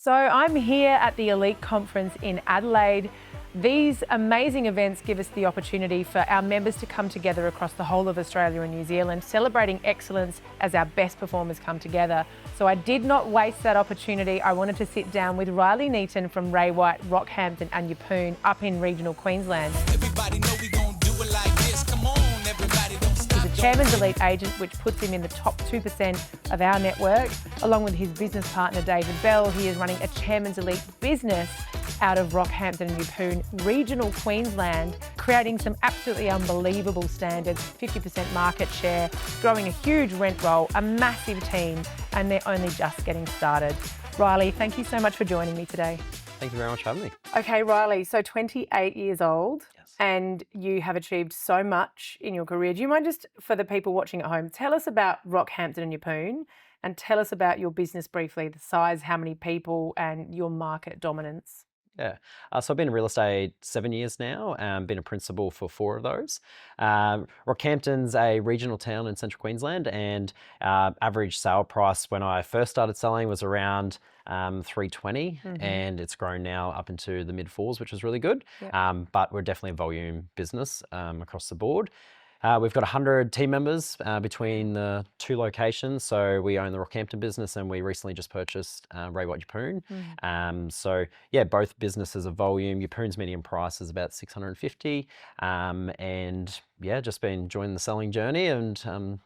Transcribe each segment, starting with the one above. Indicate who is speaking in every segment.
Speaker 1: So I'm here at the Elite Conference in Adelaide. These amazing events give us the opportunity for our members to come together across the whole of Australia and New Zealand, celebrating excellence as our best performers come together. So I did not waste that opportunity. I wanted to sit down with Riley Neaton from Ray White, Rockhampton and Yeppoon up in regional Queensland.
Speaker 2: Everybody know we gon' do it like this. Come on, everybody don't stop.
Speaker 1: He's a Chairman's Elite agent, which puts him in the top 2% of our network. Along with his business partner, David Bell, he is running a Chairman's Elite business out of Rockhampton and Yeppoon, regional Queensland, creating some absolutely unbelievable standards, 50% market share, growing a huge rent roll, a massive team, and they're only just getting started. Riley, thank you so much for joining me today.
Speaker 3: Thank you very much for having me.
Speaker 1: Okay, Riley, so 28 years old.
Speaker 3: Yes.
Speaker 1: And you have achieved so much in your career. Do you mind just, for the people watching at home, tell us about Rockhampton and Yeppoon and tell us about your business briefly, the size, how many people and your market dominance?
Speaker 3: Yeah. So I've been in real estate 7 years now, been a principal for 4 of those. Rockhampton's a regional town in central Queensland, and average sale price when I first started selling was around 320, and it's grown now up into the mid fours, which is really good.
Speaker 1: Yep.
Speaker 3: But we're definitely a volume business across the board. We've got 100 team members between the 2 locations. So we own the Rockhampton business and we recently just purchased Ray White Yeppoon. So yeah, both businesses are volume. Yeppoon's median price is about 650. And yeah, just been enjoying the selling journey and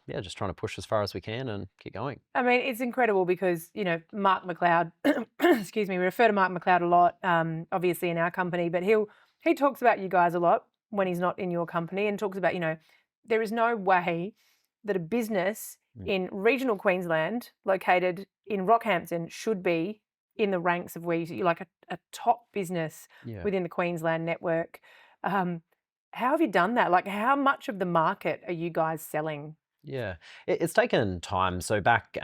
Speaker 3: yeah, just trying to push as far as we can and keep going.
Speaker 1: I mean, it's incredible because, you know, Mark McLeod, excuse me, we refer to Mark McLeod a lot, obviously in our company, but he talks about you guys a lot when he's not in your company and talks about, you know, there is no way that a business in regional Queensland located in Rockhampton should be in the ranks of where you're like a top business within the Queensland network. How have you done that? Like, how much of the market are you guys selling?
Speaker 3: Yeah, it's taken time. So back,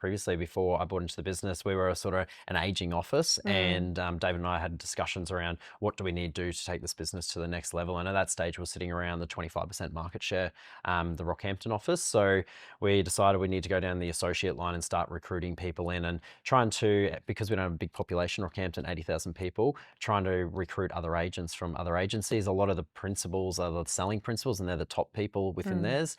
Speaker 3: previously before I bought into the business, we were a sort of an aging office, and David and I had discussions around what do we need to do to take this business to the next level. And at that stage, we're sitting around the 25% market share, the Rockhampton office. So we decided we need to go down the associate line and start recruiting people in and trying to, because we don't have a big population, Rockhampton, 80,000 people, trying to recruit other agents from other agencies. A lot of the principals are the selling principals and they're the top people within theirs.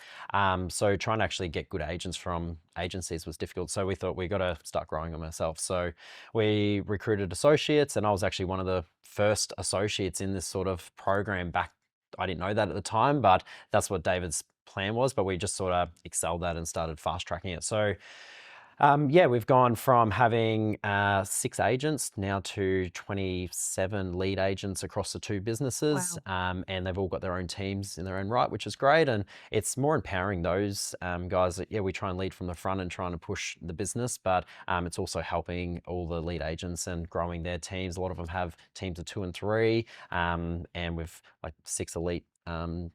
Speaker 3: So trying to actually get good agents from agencies was difficult. So we thought we got to start growing them ourselves. So we recruited associates, and I was actually one of the first associates in this sort of program back. I didn't know that at the time, but that's what David's plan was. But we just sort of excelled that and started fast tracking it. So yeah, we've gone from having 6 agents now to 27 lead agents across the 2 businesses.
Speaker 1: Wow.
Speaker 3: And they've all got their own teams in their own right, which is great. And it's more empowering those guys that, yeah, we try and lead from the front and trying to push the business, but it's also helping all the lead agents and growing their teams. A lot of them have teams of 2 and 3, and we've like 6 elite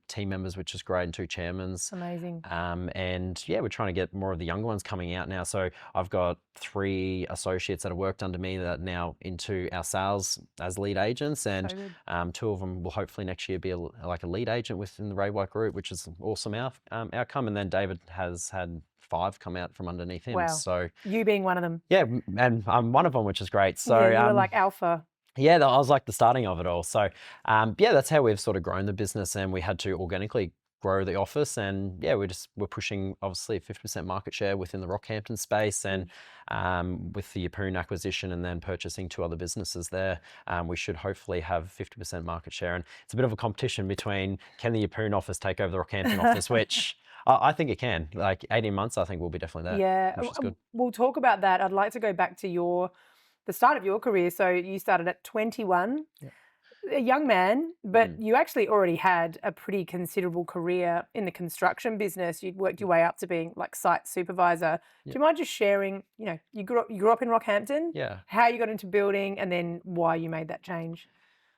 Speaker 3: team members, which is great, and 2 chairmans.
Speaker 1: Amazing.
Speaker 3: And yeah, we're trying to get more of the younger ones coming out now. So I've got 3 associates that have worked under me that are now into our sales as lead agents, and 2 of them will hopefully next year be like a lead agent within the Ray White group, which is an awesome outcome. And then David has had 5 come out from underneath him.
Speaker 1: Wow.
Speaker 3: So
Speaker 1: you being one of them.
Speaker 3: yeah, and I'm one of them, which is great. So
Speaker 1: yeah, you were like alpha.
Speaker 3: Yeah, I was like the starting of it all. So yeah, that's how we've sort of grown the business, and we had to organically grow the office. And yeah, we're pushing obviously 50% market share within the Rockhampton space, and with the Yeppoon acquisition and then purchasing 2 other businesses there, we should hopefully have 50% market share. And it's a bit of a competition between, can the Yeppoon office take over the Rockhampton office, which I think it can. Like 18 months, I think we'll be definitely there.
Speaker 1: Yeah,
Speaker 3: which is good.
Speaker 1: We'll talk about that. I'd like to go back to the start of your career. So you started at 21, a young man, but you actually already had a pretty considerable career in the construction business. You'd worked your way up to being like site supervisor. Do you mind just sharing, you know, you grew up in Rockhampton, how you got into building and then why you made that change?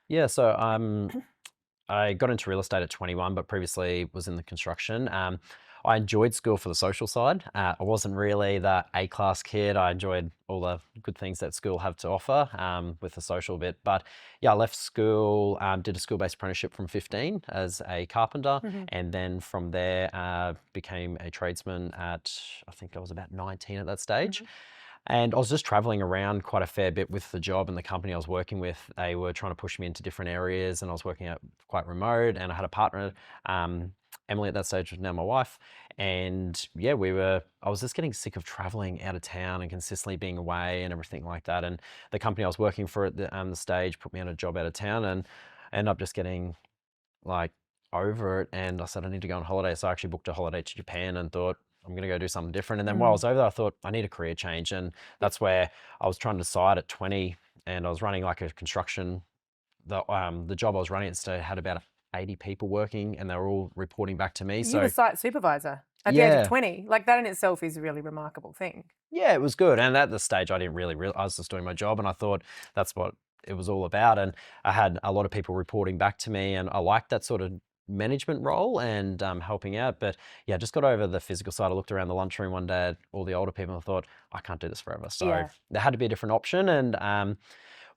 Speaker 3: Yeah, so I got into real estate at 21, but previously was in the construction. I enjoyed school for the social side. I wasn't really the A-class kid. I enjoyed all the good things that school have to offer with the social bit. But yeah, I left school, did a school-based apprenticeship from 15 as a carpenter. And then from there, became a tradesman at, I think I was about 19 at that stage. And I was just traveling around quite a fair bit with the job and the company I was working with. They were trying to push me into different areas, and I was working out quite remote. And I had a partner, Emily, at that stage, was now my wife. And yeah, I was just getting sick of traveling out of town and consistently being away and everything like that. And the company I was working for at the stage put me on a job out of town, and I ended up just getting like over it. And I said, I need to go on holiday. So I actually booked a holiday to Japan and thought, I'm going to go do something different. And then while I was over there, I thought I need a career change. And that's where I was trying to decide at 20, and I was running like a construction. The job I was running at stage had about 80 people working, and they were all reporting back to me.
Speaker 1: You
Speaker 3: So
Speaker 1: were site supervisor at the age of 20. Like, that in itself is a really remarkable thing.
Speaker 3: yeah, it was good. And at the stage, I didn't really realize I was just doing my job, and I thought that's what it was all about. And I had a lot of people reporting back to me, and I liked that sort of management role and helping out. But yeah, I just got over the physical side. I looked around the lunchroom one day at all the older people and I thought, I can't do this forever. So
Speaker 1: Yeah.
Speaker 3: there had to be a different option. And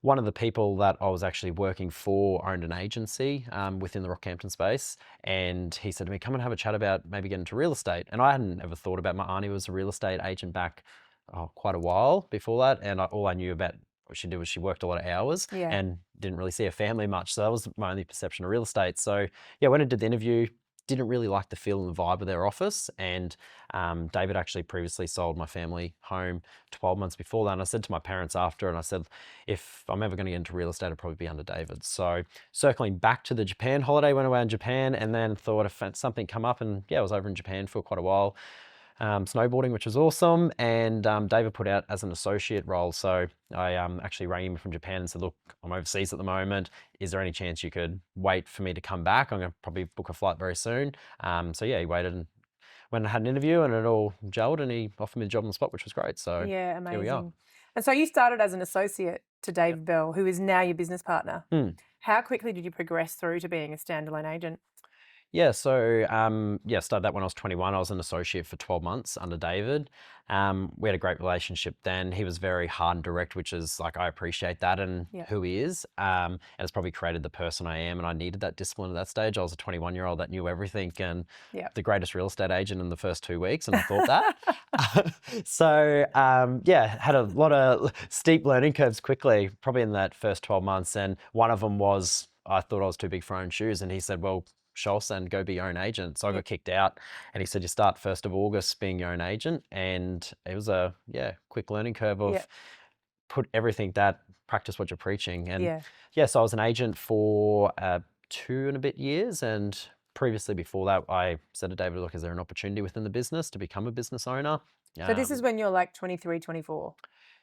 Speaker 3: one of the people that I was actually working for owned an agency within the Rockhampton space. And he said to me, come and have a chat about maybe getting into real estate. And I hadn't ever thought about, my auntie was a real estate agent back quite a while before that. And all I knew about what she did was she worked a lot of hours
Speaker 1: Yeah.
Speaker 3: and didn't really see her family much. So that was my only perception of real estate. So yeah, when I did the interview, didn't really like the feel and the vibe of their office. And David actually previously sold my family home 12 months before that. And I said to my parents after, and I said, if I'm ever going to get into real estate, it'll probably be under David. So circling back to the Japan holiday, went away in Japan, and then thought if something come up, and yeah, I was over in Japan for quite a while. Snowboarding, which was awesome. And David put out as an associate role. So I actually rang him from Japan and said, look, I'm overseas at the moment. Is there any chance you could wait for me to come back? I'm going to probably book a flight very soon. So yeah, he waited and went and had an interview, and it all gelled, and he offered me the job on the spot, which was great. So
Speaker 1: Yeah,
Speaker 3: here we are.
Speaker 1: amazing. And so you started as an associate to David Bell, who is now your business partner. How quickly did you progress through to being a standalone agent?
Speaker 3: Yeah, so started that when I was 21. I was an associate for 12 months under David. We had a great relationship then. He was very hard and direct, which is like, I appreciate that and who he is. And it's probably created the person I am, and I needed that discipline at that stage. I was a 21-year-old that knew everything and the greatest real estate agent in the first 2 weeks, and I thought that. So had a lot of steep learning curves quickly, probably in that first 12 months. And one of them was, I thought I was too big for my own shoes, and he said, well, Schultz, and go be your own agent. So I got kicked out, and he said, you start 1st of August being your own agent. And it was a quick learning curve of put everything that practice what you're preaching. And so I was an agent for 2 and a bit years. And previously before that, I said to David, look, is there an opportunity within the business to become a business owner?
Speaker 1: So this is when you're like 23, 24.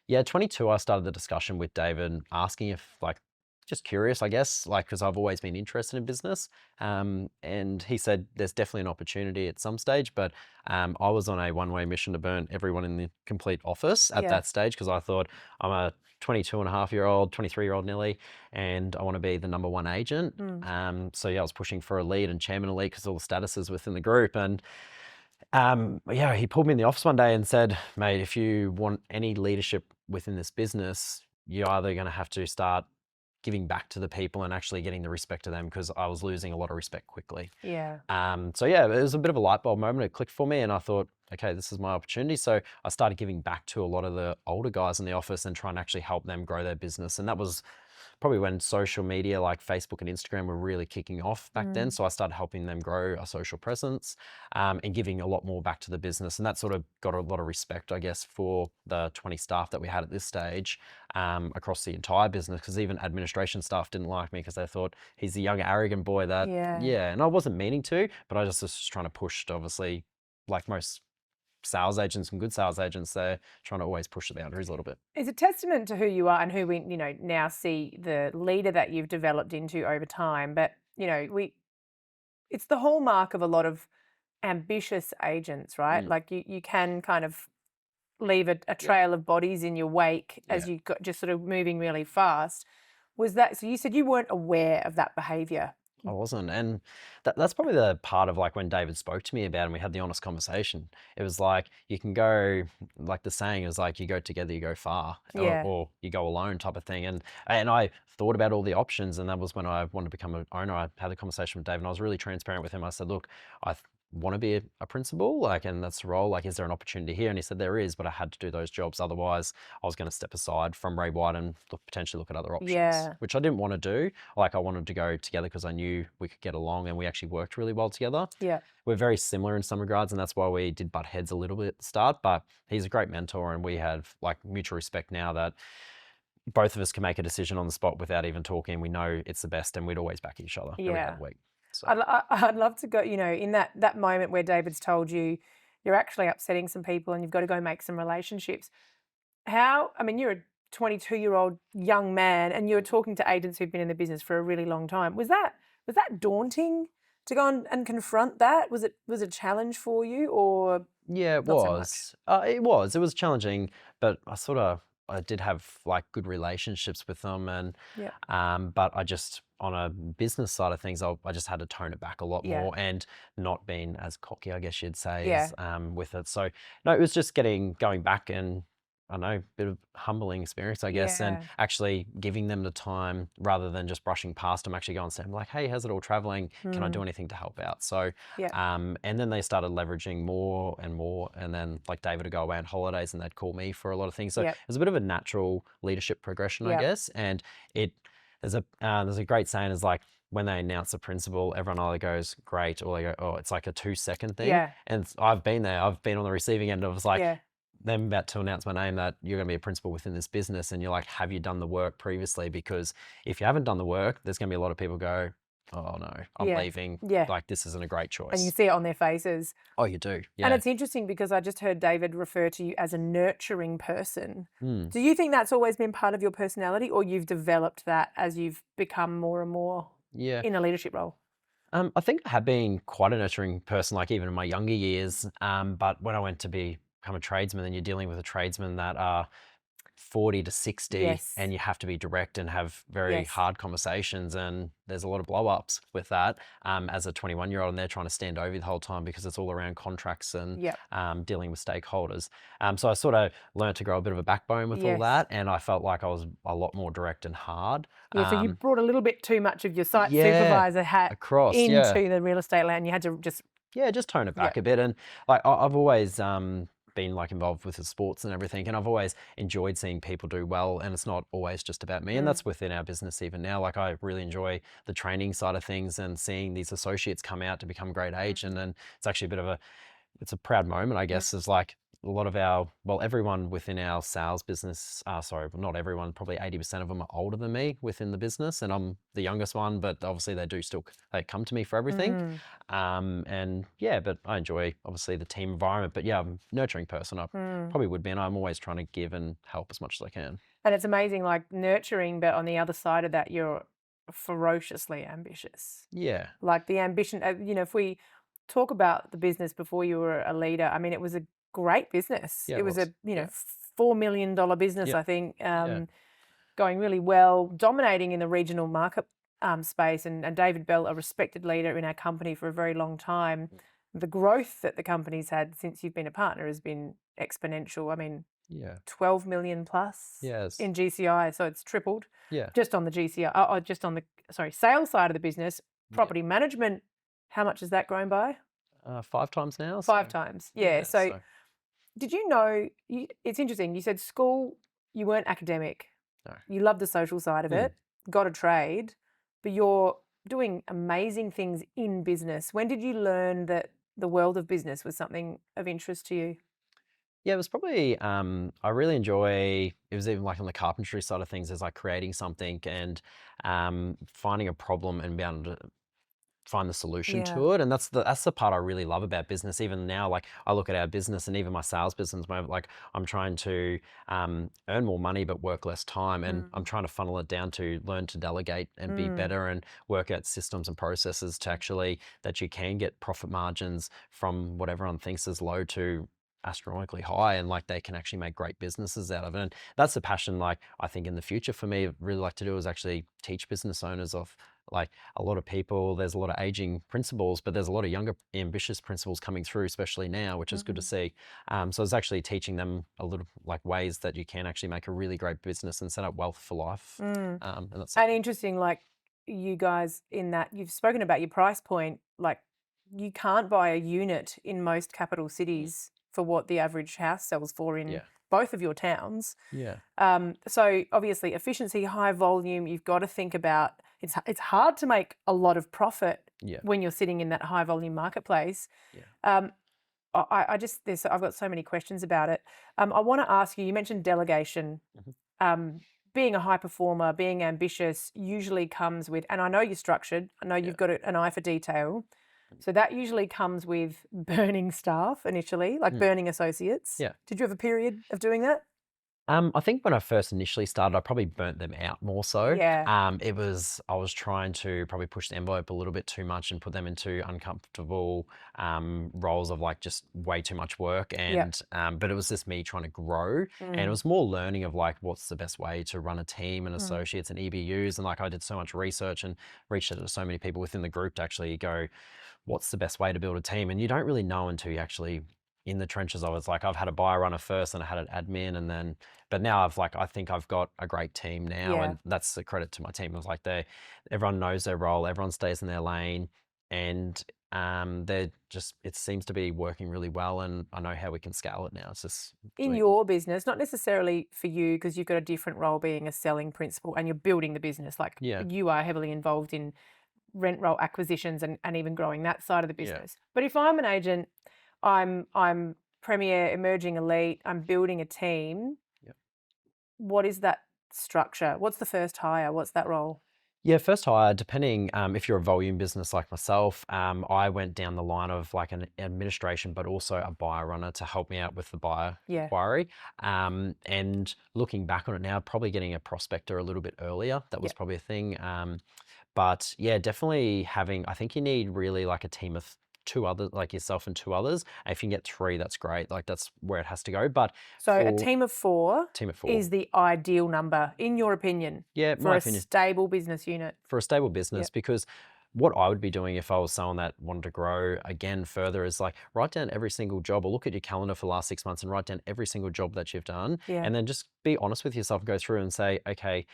Speaker 3: Yeah, 22, I started the discussion with David, asking if, like, just curious, I guess, like, because I've always been interested in business. And he said there's definitely an opportunity at some stage, but I was on a one-way mission to burn everyone in the complete office at that stage, because I thought I'm a 22-and-a-half-year-old, 23-year-old nearly, and I want to be the number one agent. So yeah, I was pushing for a lead and chairman elite because all the statuses within the group. And he pulled me in the office one day and said, mate, if you want any leadership within this business, you're either going to have to start giving back to the people and actually getting the respect to them, because I was losing a lot of respect quickly.
Speaker 1: Yeah.
Speaker 3: So yeah, it was a bit of a light bulb moment. It clicked for me, and I thought, okay, this is my opportunity. So I started giving back to a lot of the older guys in the office and trying to actually help them grow their business. And that was probably when social media like Facebook and Instagram were really kicking off back then. So I started helping them grow a social presence and giving a lot more back to the business. And that sort of got a lot of respect, I guess, for the 20 staff that we had at this stage across the entire business, because even administration staff didn't like me because they thought he's the young, arrogant boy that, and I wasn't meaning to, but I just was trying to push, obviously, like most sales agents and good sales agents, they're trying to always push the boundaries a little bit.
Speaker 1: It's a testament to who you are and who we, now see the leader that you've developed into over time. But, it's the hallmark of a lot of ambitious agents, right? Like you can kind of leave a trail of bodies in your wake as you got just sort of moving really fast. Was that, so you said you weren't aware of that behavior?
Speaker 3: I wasn't. And that's probably the part of like when David spoke to me about it and we had the honest conversation. It was like, you can go, like the saying is like, you go together, you go far, or you go alone type of thing. And I thought about all the options, and that was when I wanted to become an owner. I had a conversation with David, and I was really transparent with him. I said, look, want to be a principal? Like, and that's the role. Like, is there an opportunity here? And he said there is, but I had to do those jobs. Otherwise, I was going to step aside from Ray White and potentially look at other options,
Speaker 1: Yeah.
Speaker 3: which I didn't want to do. Like, I wanted to go together because I knew we could get along and we actually worked really well together.
Speaker 1: Yeah.
Speaker 3: We're very similar in some regards, and that's why we did butt heads a little bit at the start. But he's a great mentor, and we have like mutual respect now that both of us can make a decision on the spot without even talking. We know it's the best, and we'd always back each other every
Speaker 1: Yeah.
Speaker 3: other week. So
Speaker 1: I'd love to go, in that moment where David's told you you're actually upsetting some people and you've got to go make some relationships. You're a 22-year-old young man and you're talking to agents who've been in the business for a really long time. Was that daunting to go and confront that? Was it a challenge for you, or
Speaker 3: yeah, it
Speaker 1: not so much?
Speaker 3: was. It was challenging, but I did have like good relationships with them, and
Speaker 1: Yeah.
Speaker 3: but I just on a business side of things, I just had to tone it back a lot
Speaker 1: Yeah.
Speaker 3: more and not being as cocky, I guess you'd say,
Speaker 1: Yeah.
Speaker 3: with it. So no, it was just going back and I don't know, a bit of humbling experience, I guess, and
Speaker 1: Yeah.
Speaker 3: actually giving them the time rather than just brushing past them, actually going and saying like, hey, how's it all traveling? Can I do anything to help out? So,
Speaker 1: Yeah.
Speaker 3: and then they started leveraging more and more. And then like David would go away on holidays and they'd call me for a lot of things. So
Speaker 1: Yep.
Speaker 3: it was a bit of a natural leadership progression, I
Speaker 1: Yep.
Speaker 3: guess. And there's a great saying is like, when they announce a principal, everyone either goes great or they go, oh, it's like a 2-second thing.
Speaker 1: Yeah.
Speaker 3: And I've been there. I've been on the receiving end of like,
Speaker 1: Yeah.
Speaker 3: them about to announce my name that you're going to be a principal within this business, and you're like, have you done the work previously? Because if you haven't done the work, there's going to be a lot of people go, oh no, I'm
Speaker 1: Yeah.
Speaker 3: leaving.
Speaker 1: Yeah.
Speaker 3: Like, this isn't a great choice.
Speaker 1: And you see it on their faces.
Speaker 3: Oh, you do. Yeah.
Speaker 1: And it's interesting because I just heard David refer to you as a nurturing person.
Speaker 3: Mm.
Speaker 1: Do you think that's always been part of your personality, or you've developed that as you've become more and more
Speaker 3: Yeah.
Speaker 1: in a leadership role?
Speaker 3: I think I have been quite a nurturing person, like even in my younger years. But when I went to become a tradesman, then you're dealing with a tradesman that are 40 to 60
Speaker 1: Yes.
Speaker 3: and you have to be direct and have very
Speaker 1: Yes.
Speaker 3: hard conversations, and there's a lot of blow ups with that as a 21-year-old, and they're trying to stand over the whole time because it's all around contracts and
Speaker 1: Yep.
Speaker 3: dealing with stakeholders. So I sort of learned to grow a bit of a backbone with all
Speaker 1: Yes.
Speaker 3: that, and I felt like I was a lot more direct and hard.
Speaker 1: Yeah, so you brought a little bit too much of your site
Speaker 3: Yeah,
Speaker 1: supervisor hat
Speaker 3: across,
Speaker 1: into
Speaker 3: yeah.
Speaker 1: the real estate land. You had to just
Speaker 3: Just tone it back
Speaker 1: Yeah.
Speaker 3: a bit. And like I've always been like involved with the sports and everything, and I've always enjoyed seeing people do well, and it's not always just about me. And that's within our business even now. Like, I really enjoy the training side of things and seeing these associates come out to become great agent, and it's actually it's a proud moment, I guess, is like a lot of everyone within our sales business, sorry, not everyone, probably 80% of them are older than me within the business, and I'm the youngest one, but obviously they come to me for everything. But I enjoy obviously the team environment, but yeah, I'm a nurturing person. I probably would be, and I'm always trying to give and help as much as I can.
Speaker 1: And it's amazing, like nurturing, but on the other side of that, you're ferociously ambitious.
Speaker 3: Yeah.
Speaker 1: Like the ambition, if we talk about the business before you were a leader, I mean, it was a great business.
Speaker 3: Yeah,
Speaker 1: it
Speaker 3: it
Speaker 1: was
Speaker 3: was.
Speaker 1: a,
Speaker 3: Yeah.
Speaker 1: $4 million business,
Speaker 3: Yeah.
Speaker 1: I think,
Speaker 3: Yeah.
Speaker 1: going really well, dominating in the regional market space. And David Bell, a respected leader in our company for a very long time. The growth that the company's had since you've been a partner has been exponential. I mean,
Speaker 3: Yeah.
Speaker 1: 12 million plus
Speaker 3: Yes.
Speaker 1: in GCI, so it's tripled
Speaker 3: Yeah.
Speaker 1: just on the GCI, just on the sales side of the business. Property management, how much has that grown by?
Speaker 3: 5 times now.
Speaker 1: 5
Speaker 3: so-
Speaker 1: times. Yeah. So did you know, it's interesting, you said school, you weren't academic.
Speaker 3: No.
Speaker 1: You loved the social side of it, got a trade, but you're doing amazing things in business. When did you learn that the world of business was something of interest to you?
Speaker 3: Yeah, it was probably, I really enjoy, it was even like on the carpentry side of things, is like creating something and finding a problem and being able to find the solution
Speaker 1: Yeah.
Speaker 3: to it. And that's the part I really love about business. Even now, like I look at our business and even my sales business, like I'm trying to earn more money but work less time, and I'm trying to funnel it down to learn to delegate and be better and work out systems and processes to actually that you can get profit margins from what everyone thinks is low to astronomically high, and like they can actually make great businesses out of it. And that's the passion, like I think in the future for me, I'd really like to do is actually teach business owners of like a lot of people. There's a lot of aging principals, but there's a lot of younger ambitious principals coming through, especially now, which is good to see. So it's actually teaching them a little like ways that you can actually make a really great business and set up wealth for life. And that's
Speaker 1: And interesting, like you guys in that you've spoken about your price point, like you can't buy a unit in most capital cities for what the average house sells for in
Speaker 3: Yeah.
Speaker 1: both of your towns.
Speaker 3: Yeah.
Speaker 1: So obviously efficiency, high volume, you've got to think about, it's hard to make a lot of profit
Speaker 3: Yeah.
Speaker 1: when you're sitting in that high volume marketplace.
Speaker 3: Yeah.
Speaker 1: I've got so many questions about it. I want to ask you, you mentioned delegation. Being a high performer, being ambitious usually comes with, and I know you're structured, I know you've got an eye for detail. So that usually comes with burning staff initially, like burning associates.
Speaker 3: Yeah.
Speaker 1: Did you have a period of doing that?
Speaker 3: I think when I first initially started, I probably burnt them out more so.
Speaker 1: Yeah.
Speaker 3: I was trying to probably push the envelope a little bit too much and put them into uncomfortable roles of like just way too much work. And but it was just me trying to grow, and it was more learning of like what's the best way to run a team and associates and EBUs. And like I did so much research and reached out to so many people within the group to actually go, what's the best way to build a team? And you don't really know until you actually in the trenches. I was like, I've had a buyer runner first and I had an admin, and then, but now I think I've got a great team now, and that's a credit to my team. It was like everyone knows their role, everyone stays in their lane, and it seems to be working really well, and I know how we can scale it now. It's just
Speaker 1: in your business, not necessarily for you, because you've got a different role being a selling principal and you're building the business. Like you are heavily involved in rent roll acquisitions and even growing that side of the business. But if I'm an agent, I'm premier, emerging elite, I'm building a team. What is that structure? What's the first hire? What's that role?
Speaker 3: Yeah, first hire, depending if you're a volume business like myself, I went down the line of like an administration, but also a buyer runner to help me out with the buyer inquiry. And looking back on it now, probably getting a prospector a little bit earlier. That was probably a thing. But yeah, definitely I think you need really like a team of two others, like yourself and two others. If you can get three, that's great. Like that's where it has to go. But
Speaker 1: so a team of four is the ideal number, in your opinion, for a stable business unit.
Speaker 3: For a stable business, because what I would be doing if I was someone that wanted to grow again further is like write down every single job, or look at your calendar for the last 6 months and write down every single job that you've done. And then just be honest with yourself and go through and say, okay,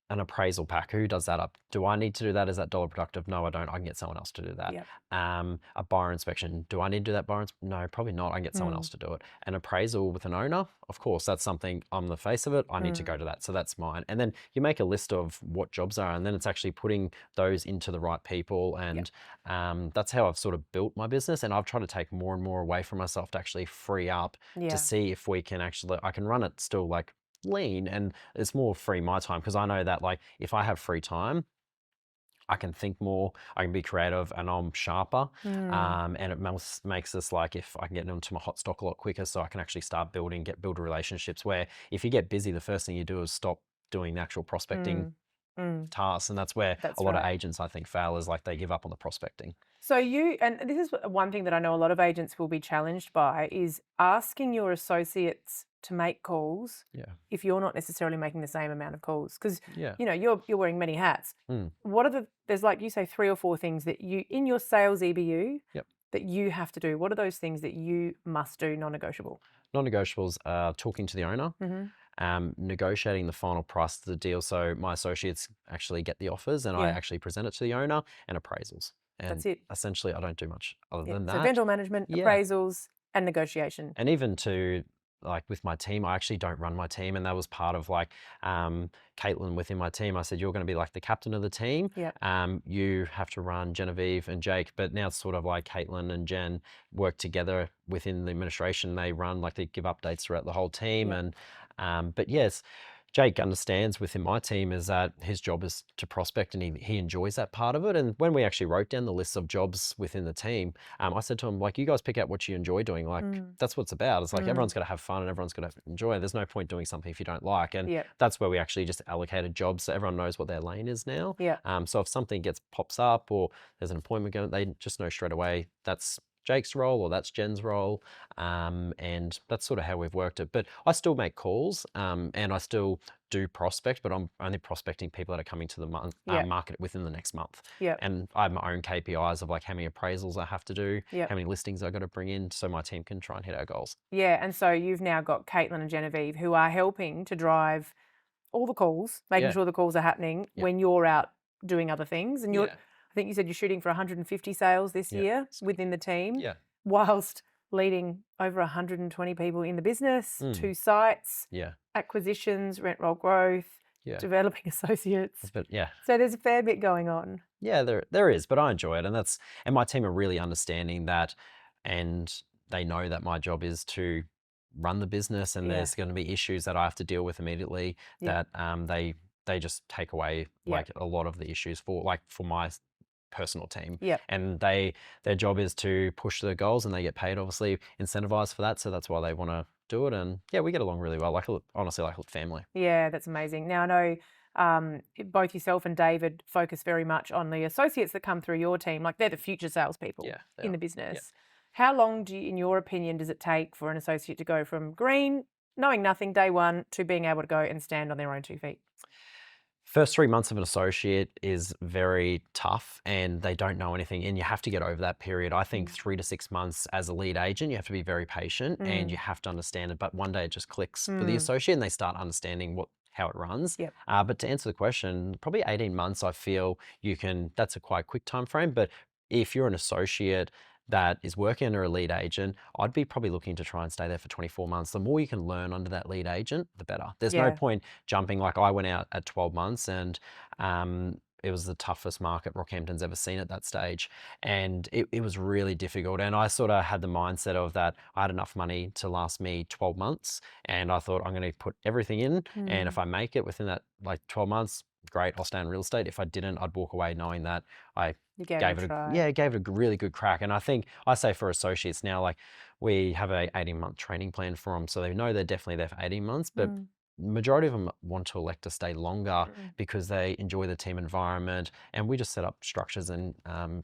Speaker 3: an appraisal pack, who does that up? Do I need to do that? Is that dollar productive? No, I don't. I can get someone else to do that. A buyer inspection, do I need to do that buyer inspection? No, probably not. I can get someone else to do it. An appraisal with an owner, of course, that's something, I'm the face of it, I need to go to that. So that's mine. And then you make a list of what jobs are, and then it's actually putting those into the right people. And that's how I've sort of built my business. And I've tried to take more and more away from myself to actually free up to see if we can actually, I can run it still like lean, and it's more free my time, because I know that like if I have free time, I can think more, I can be creative, and I'm sharper. And it makes us like, if I can get into my hot stock a lot quicker, so I can actually start build relationships, where if you get busy, the first thing you do is stop doing the actual prospecting tasks. And that's where a lot of agents, I think, fail, is like they give up on the prospecting.
Speaker 1: So and this is one thing that I know a lot of agents will be challenged by, is asking your associates to make calls if you're not necessarily making the same amount of calls, because you know you're wearing many hats. What are there's, like you say, 3 or 4 things that you in your sales EBU that you have to do. What are those things that you must do, non-negotiable?
Speaker 3: Non-negotiables are talking to the owner, negotiating the final price of the deal, so my associates actually get the offers and I actually present it to the owner, and appraisals. And
Speaker 1: that's it.
Speaker 3: Essentially, I don't do much other than that.
Speaker 1: So vendor management, appraisals, and negotiation.
Speaker 3: And even to, like with my team, I actually don't run my team, and that was part of like Caitlin within my team. I said, you're going to be like the captain of the team. You have to run Genevieve and Jake, but now it's sort of like Caitlin and Jen work together within the administration. They run, like they give updates throughout the whole team. And but yes, Jake understands within my team is that his job is to prospect, and he enjoys that part of it. And when we actually wrote down the list of jobs within the team, I said to him, like, you guys pick out what you enjoy doing. Like, that's what it's about. It's like everyone's got to have fun and everyone's got to enjoy it. There's no point doing something if you don't like. And that's where we actually just allocated jobs so everyone knows what their lane is now. So if something pops up or there's an appointment going, they just know straight away that's Jake's role or that's Jen's role, and that's sort of how we've worked it. But I still make calls, and I still do prospect, but I'm only prospecting people that are coming to the market within the next month. And I have my own KPIs of like how many appraisals I have to do, how many listings I've got to bring in, so my team can try and hit our goals. And
Speaker 1: so you've now got Caitlin and Genevieve who are helping to drive all the calls, making sure the calls are happening when you're out doing other things. And I think you said you're shooting for 150 sales this
Speaker 3: Yeah.
Speaker 1: year within the team,
Speaker 3: Yeah.
Speaker 1: whilst leading over 120 people in the business,
Speaker 3: Mm.
Speaker 1: 2 sites,
Speaker 3: Yeah.
Speaker 1: acquisitions, rent roll growth,
Speaker 3: Yeah.
Speaker 1: developing associates.
Speaker 3: But yeah.
Speaker 1: So there's a fair bit going on.
Speaker 3: Yeah, there is, but I enjoy it, and my team are really understanding that, and they know that my job is to run the business, and
Speaker 1: Yeah.
Speaker 3: there's going to be issues that I have to deal with immediately.
Speaker 1: Yeah.
Speaker 3: That they just take away
Speaker 1: Yeah.
Speaker 3: like a lot of the issues for my personal team.
Speaker 1: Yeah.
Speaker 3: And their job is to push the goals, and they get paid obviously incentivized for that, so that's why they want to do it. And yeah, we get along really well. Honestly, like a family.
Speaker 1: Yeah, that's amazing. Now, I know both yourself and David focus very much on the associates that come through your team. Like they're the future salespeople
Speaker 3: Yeah, they
Speaker 1: in
Speaker 3: are.
Speaker 1: the business. How long in your opinion, does it take for an associate to go from green, knowing nothing day one, to being able to go and stand on their own 2 feet?
Speaker 3: First 3 months of an associate is very tough, and they don't know anything, and you have to get over that period. I think 3 to 6 months as a lead agent, you have to be very patient and you have to understand it. But one day it just clicks for the associate, and they start understanding how it runs.
Speaker 1: Yep.
Speaker 3: But to answer the question, probably 18 months, I feel that's a quite quick time frame. But if you're an associate that is working under a lead agent, I'd be probably looking to try and stay there for 24 months. The more you can learn under that lead agent, the better. There's no
Speaker 1: Yeah.
Speaker 3: point jumping. Like I went out at 12 months, and it was the toughest market Rockhampton's ever seen at that stage. And it was really difficult. And I sort of had the mindset of that I had enough money to last me 12 months. And I thought I'm going to put everything in. And if I make it within that like 12 months, great, I'll stay in real estate. If I didn't, I'd walk away knowing that I
Speaker 1: You gave it a try.
Speaker 3: gave it a really good crack. And I think I say for associates now, like we have a 18-month training plan for them, so they know they're definitely there for 18 months. But majority of them want to elect to stay longer because they enjoy the team environment, and we just set up structures and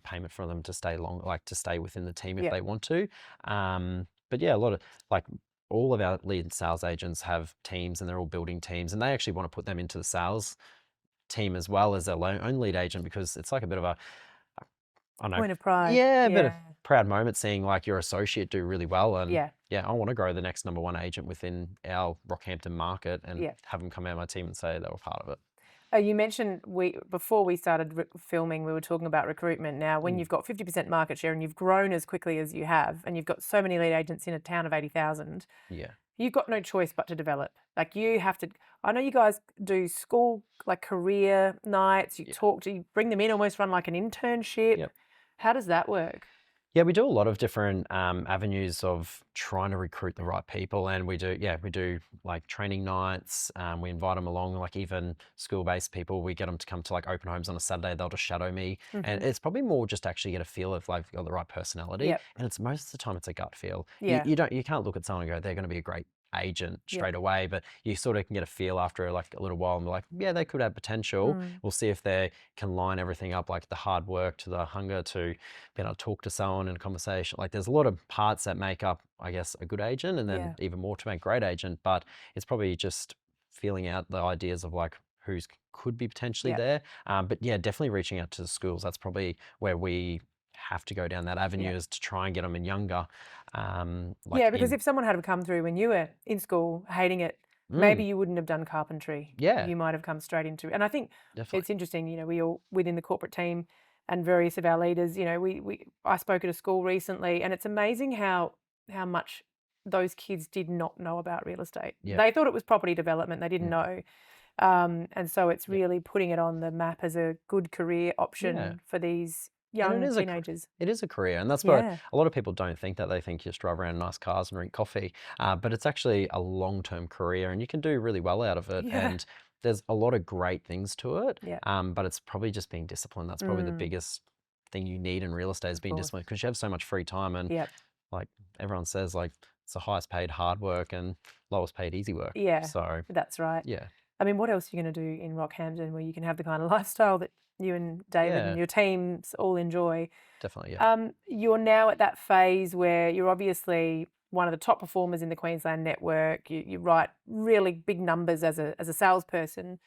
Speaker 3: payment for them to stay long, like to stay within the team if they want to. But yeah, a lot of like. All of our lead sales agents have teams, and they're all building teams, and they actually want to put them into the sales team as well as their own lead agent, because it's like a bit of a, I don't know,
Speaker 1: Point of pride.
Speaker 3: yeah, a bit of proud moment seeing like your associate do really well. And
Speaker 1: Yeah.
Speaker 3: I want to grow the next number 1 agent within our Rockhampton market and have them come out of my team and say they were part of it.
Speaker 1: You mentioned before we started filming, we were talking about recruitment. Now, when you've got 50% market share and you've grown as quickly as you have, and you've got so many lead agents in a town of 80,000, you've got no choice but to develop. Like you have to. I know you guys do school, like career nights. You bring them in, almost run like an internship.
Speaker 3: Yep.
Speaker 1: How does that work?
Speaker 3: Yeah, we do a lot of different avenues of trying to recruit the right people, and we do like training nights. We invite them along, like even school-based people. We get them to come to like open homes on a Saturday. They'll just shadow me, and it's probably more just to actually get a feel of like got the right personality. And it's most of the time it's a gut feel. You can't look at someone and go, they're going to be a great agent straight away, but you sort of can get a feel after like a little while and be like, yeah, they could have potential. We'll see if they can line everything up, like the hard work to the hunger to be able to talk to someone in a conversation. Like there's a lot of parts that make up, I guess, a good agent, and then even more to make a great agent. But it's probably just feeling out the ideas of like who's could be potentially there. But yeah, definitely reaching out to the schools. That's probably where we have to go down that avenue, is to try and get them in younger.
Speaker 1: Because if someone had come through when you were in school hating it, maybe you wouldn't have done carpentry. You might have come straight into it. And I think it's interesting, you know, we all within the corporate team and various of our leaders, you know, I spoke at a school recently, and it's amazing how much those kids did not know about real estate. They thought it was property development. They didn't know. And so it's really putting it on the map as a good career option for these young teenagers.
Speaker 3: It is a career, and that's what a lot of people don't think, that they think you just drive around in nice cars and drink coffee, but it's actually a long-term career, and you can do really well out of it. And there's a lot of great things to it, but it's probably just being disciplined. That's probably the biggest thing you need in real estate, is being disciplined, because you have so much free time, and like everyone says, like it's the highest paid hard work and lowest paid easy work. So
Speaker 1: That's right.
Speaker 3: yeah.
Speaker 1: I mean, what else are you going to do in Rockhampton where you can have the kind of lifestyle that you and David and your teams all enjoy?
Speaker 3: Definitely, yeah.
Speaker 1: You're now at that phase where you're obviously one of the top performers in the Queensland network. You write really big numbers as a salesperson,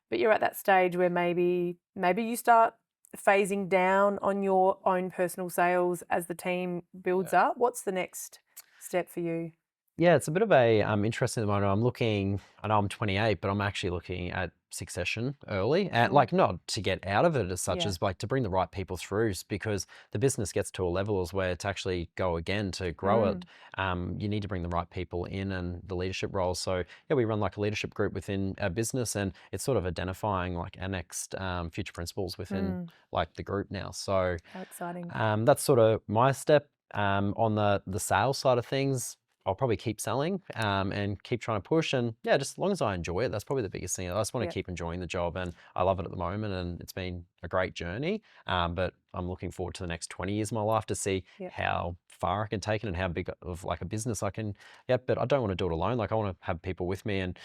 Speaker 1: but you're at that stage where maybe you start phasing down on your own personal sales as the team builds up. What's the next step for you?
Speaker 3: Yeah, it's a bit of a interesting at the moment. I know I'm 28, but I'm actually looking at succession early, and like not to get out of it as such
Speaker 1: Yeah.
Speaker 3: as like to bring the right people through, because the business gets to a level as where to actually go again to grow it, you need to bring the right people in and the leadership roles. So yeah, we run like a leadership group within our business, and it's sort of identifying like our next future principals within like the group now. So
Speaker 1: How exciting.
Speaker 3: that's sort of my step. On the sales side of things, I'll probably keep selling and keep trying to push. And yeah, just as long as I enjoy it, that's probably the biggest thing. I just want to
Speaker 1: Yep.
Speaker 3: keep enjoying the job, and I love it at the moment. And it's been a great journey. But I'm looking forward to the next 20 years of my life to see
Speaker 1: Yep.
Speaker 3: how far I can take it and how big of like a business I can. Yeah, but I don't want to do it alone. Like I want to have people with me and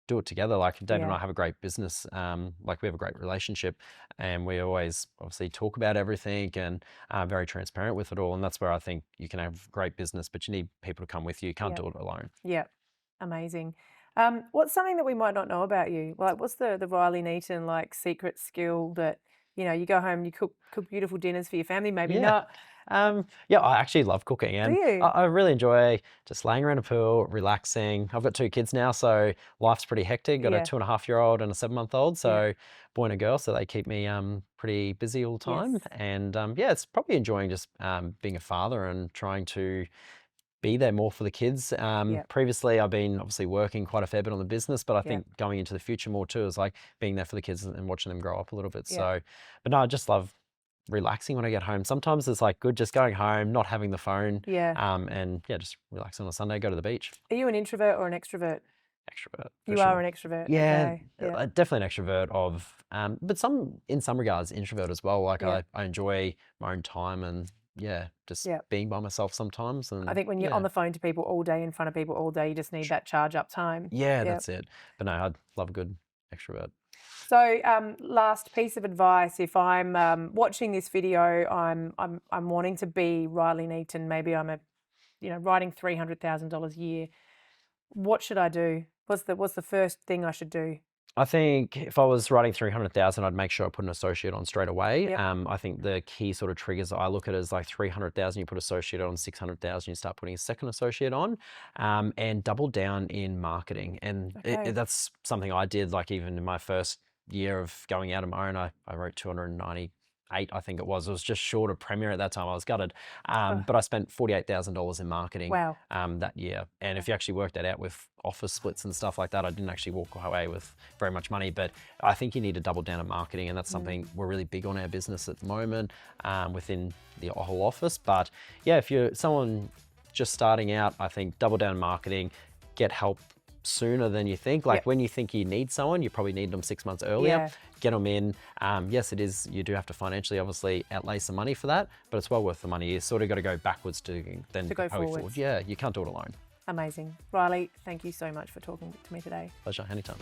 Speaker 3: do it together. Like David and
Speaker 1: Yeah.
Speaker 3: I have a great business. Like we have a great relationship, and we always obviously talk about everything and very transparent with it all. And that's where I think you can have great business, but you need people to come with you. You can't
Speaker 1: Yep.
Speaker 3: do it alone.
Speaker 1: Yeah. Amazing. What's something that we might not know about you? Like, what's the Riley Neaton like secret skill that you go home, you cook beautiful dinners for your family? Maybe
Speaker 3: Yeah.
Speaker 1: not.
Speaker 3: Yeah, I actually love cooking,
Speaker 1: Do
Speaker 3: and
Speaker 1: you?
Speaker 3: I really enjoy just laying around a pool, relaxing. I've got 2 kids now, so life's pretty hectic. Got a
Speaker 1: Yeah.
Speaker 3: 2.5-year-old and a 7-month-old,
Speaker 1: Yeah.
Speaker 3: so boy and a girl, so they keep me pretty busy all the time.
Speaker 1: Yes.
Speaker 3: And yeah, it's probably enjoying just being a father and trying to be there more for the kids.
Speaker 1: Yep.
Speaker 3: Previously, I've been obviously working quite a fair bit on the business, but I
Speaker 1: Yep.
Speaker 3: think going into the future more too is like being there for the kids and watching them grow up a little bit.
Speaker 1: Yep.
Speaker 3: So, but no, I just love relaxing when I get home. Sometimes it's like good just going home, not having the phone,
Speaker 1: Yeah.
Speaker 3: and yeah, just relax on a Sunday, go to the beach.
Speaker 1: Are you an introvert or an extrovert?
Speaker 3: Extrovert, for
Speaker 1: You are
Speaker 3: sure.
Speaker 1: an extrovert.
Speaker 3: Yeah,
Speaker 1: Okay. Yeah.
Speaker 3: definitely an extrovert of, but in some regards, introvert as well. Like
Speaker 1: Yeah.
Speaker 3: I enjoy my own time and yeah, just
Speaker 1: Yeah.
Speaker 3: being by myself sometimes.
Speaker 1: I
Speaker 3: And
Speaker 1: think when you're
Speaker 3: yeah.
Speaker 1: on the phone to people all day, in front of people all day, you just need that charge up time.
Speaker 3: Yeah,
Speaker 1: Yep.
Speaker 3: that's it. But no, I'd love a good extrovert.
Speaker 1: So, last piece of advice: if I'm watching this video, I'm wanting to be Riley Neaton. Maybe I'm writing $300,000 a year. What should I do? What's the first thing I should do?
Speaker 3: I think if I was writing 300,000, I'd make sure I put an associate on straight away.
Speaker 1: Yep.
Speaker 3: I think the key sort of triggers I look at is like 300,000, you put associate on, 600,000, you start putting a second associate on, and double down in marketing. And
Speaker 1: Okay.
Speaker 3: that's something I did, like even in my first year of going out on my own, I wrote 298, I think it was. It was just short of Premier at that time. I was gutted. But I spent $48,000 in marketing
Speaker 1: Wow.
Speaker 3: that year. And if you actually work that out with office splits and stuff like that, I didn't actually walk away with very much money. But I think you need to double down on marketing, and that's something we're really big on our business at the moment within the whole office. But yeah, if you're someone just starting out, I think double down on marketing, get help sooner than you think. Like
Speaker 1: Yep.
Speaker 3: when you think you need someone, you probably need them 6 months earlier.
Speaker 1: Yeah.
Speaker 3: Get them in. Yes, it is. You do have to financially, obviously, outlay some money for that, but it's well worth the money. You sort of got to go backwards to then
Speaker 1: go
Speaker 3: hurry
Speaker 1: forwards.
Speaker 3: Yeah, you can't do it alone.
Speaker 1: Amazing. Riley, thank you so much for talking to me today.
Speaker 3: Pleasure, anytime.